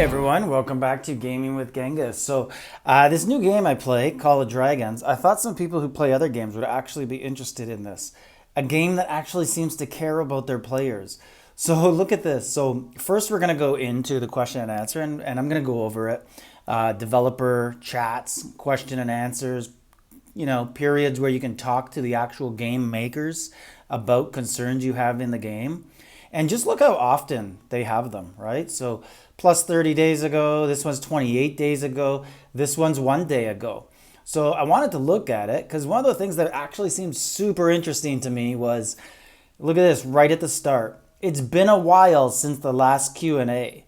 everyone, welcome back to Gaming with Genghis. This new game I play, Call of Dragons, I thought some people who play other games would actually be interested in this. A game that actually seems to care about their players. So look at this. So first we're going to go into the question and answer, and I'm going to go over it. Developer chats, question and answers, periods where you can talk to the actual game makers about concerns you have in the game. And just look how often they have them, right? So plus 30 days ago, this one's 28 days ago, this one's 1 day ago. So I wanted to look at it because one of the things that actually seemed super interesting to me was, look at this right at the start. It's been a while since the last Q&A.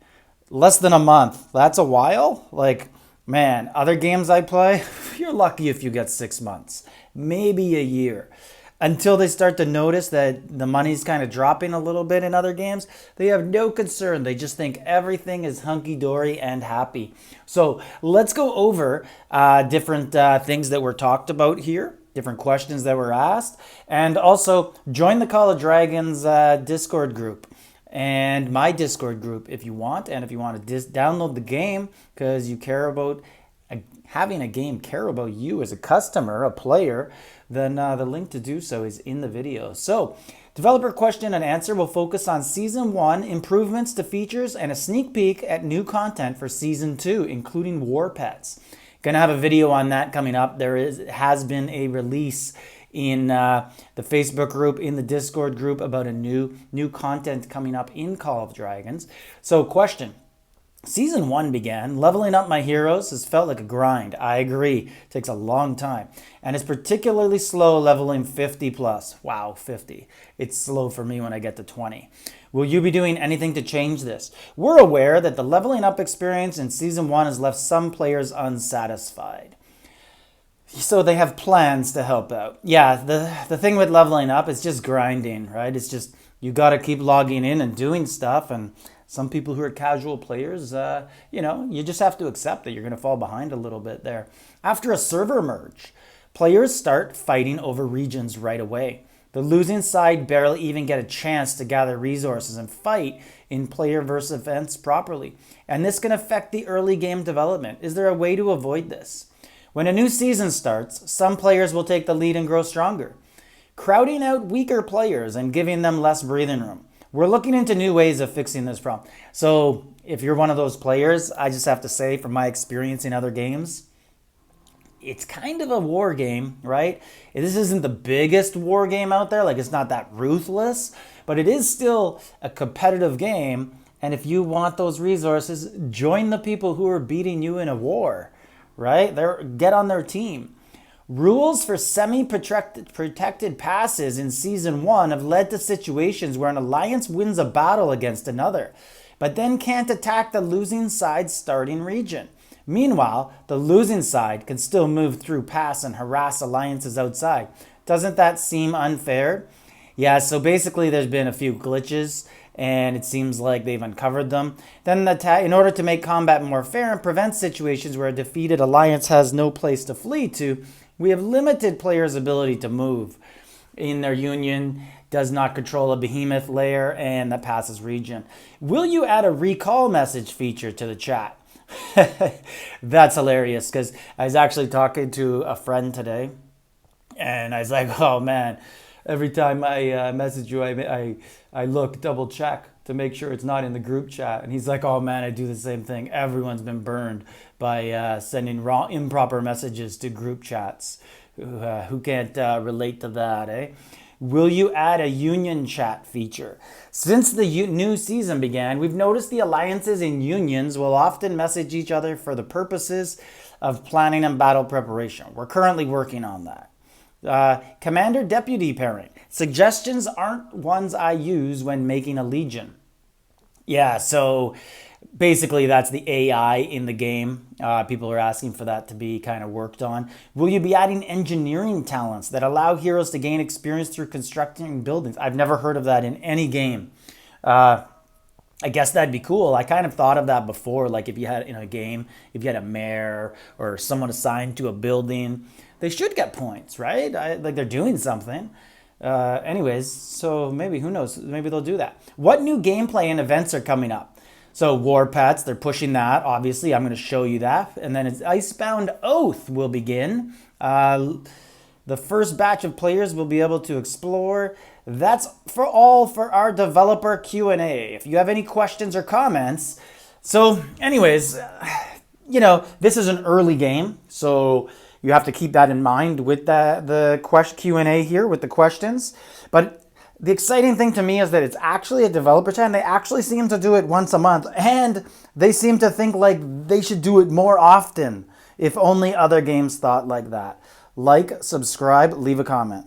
Less than a month. That's a while? Like, man, other games I play, you're lucky if you get 6 months, maybe a year. Until they start to notice that the money's kind of dropping a little bit in other games, they have no concern. They just think everything is hunky-dory and happy. So let's go over different things that were talked about here, different questions that were asked, and also join the Call of Dragons Discord group and my Discord group if you want. And if you want to download the game because you care about having a game care about you as a customer, a player, then the link to do so is in the video. So, developer question and answer will focus on Season 1, improvements to features, and a sneak peek at new content for Season 2, including War Pets. Gonna have a video on that coming up. Has been a release in the Facebook group, in the Discord group, about a new content coming up in Call of Dragons. So, question. Season 1 began. Leveling up my heroes has felt like a grind. I agree. It takes a long time. And it's particularly slow leveling 50 plus. Wow, 50. It's slow for me when I get to 20. Will you be doing anything to change this? We're aware that the leveling up experience in Season 1 has left some players unsatisfied. So they have plans to help out. Yeah, the thing with leveling up is just grinding, right? It's just you got to keep logging in and doing stuff, and some people who are casual players, you just have to accept that you're going to fall behind a little bit there. After a server merge, players start fighting over regions right away. The losing side barely even get a chance to gather resources and fight in player versus events properly. And this can affect the early game development. Is there a way to avoid this? When a new season starts, some players will take the lead and grow stronger, crowding out weaker players and giving them less breathing room. We're looking into new ways of fixing this problem. So if you're one of those players, I just have to say from my experience in other games, it's kind of a war game, right? This isn't the biggest war game out there. Like, it's not that ruthless, but it is still a competitive game. And if you want those resources, join the people who are beating you in a war, right? Get on their team. Rules for semi-protected passes in Season 1 have led to situations where an alliance wins a battle against another, but then can't attack the losing side's starting region. Meanwhile, the losing side can still move through pass and harass alliances outside. Doesn't that seem unfair? Yeah, so basically there's been a few glitches, and it seems like they've uncovered them. Then in order to make combat more fair and prevent situations where a defeated alliance has no place to flee to, we have limited players' ability to move in their union, does not control a behemoth layer, and that passes region. Will you add a recall message feature to the chat? That's hilarious, because I was actually talking to a friend today, and I was like, oh man, every time I message you, I look, double check to make sure it's not in the group chat. And he's like, oh man, I do the same thing. Everyone's been burned by sending improper messages to group chats. Who can't relate to that, eh? Will you add a union chat feature? Since the new season began, we've noticed the alliances in unions will often message each other for the purposes of planning and battle preparation. We're currently working on that. Commander-deputy pairing. Suggestions aren't ones I use when making a legion. Yeah, so basically that's the AI in the game. People are asking for that to be kind of worked on. Will you be adding engineering talents that allow heroes to gain experience through constructing buildings? I've never heard of that in any game. I guess that'd be cool. I kind of thought of that before, like if you had in a game, if you had a mayor or someone assigned to a building, they should get points, right? Like they're doing something. Anyways, so maybe, who knows, maybe they'll do that. What new gameplay and events are coming up? So War Pets, they're pushing that. Obviously, I'm going to show you that, and then it's Icebound Oath will begin. The first batch of players will be able to explore. That's for our developer Q&A. If you have any questions or comments. So anyways, this is an early game, so you have to keep that in mind with the Q&A here with the questions. But the exciting thing to me is that it's actually a developer chat, and they actually seem to do it once a month, and they seem to think like they should do it more often. If only other games thought like that. Like, subscribe, leave a comment.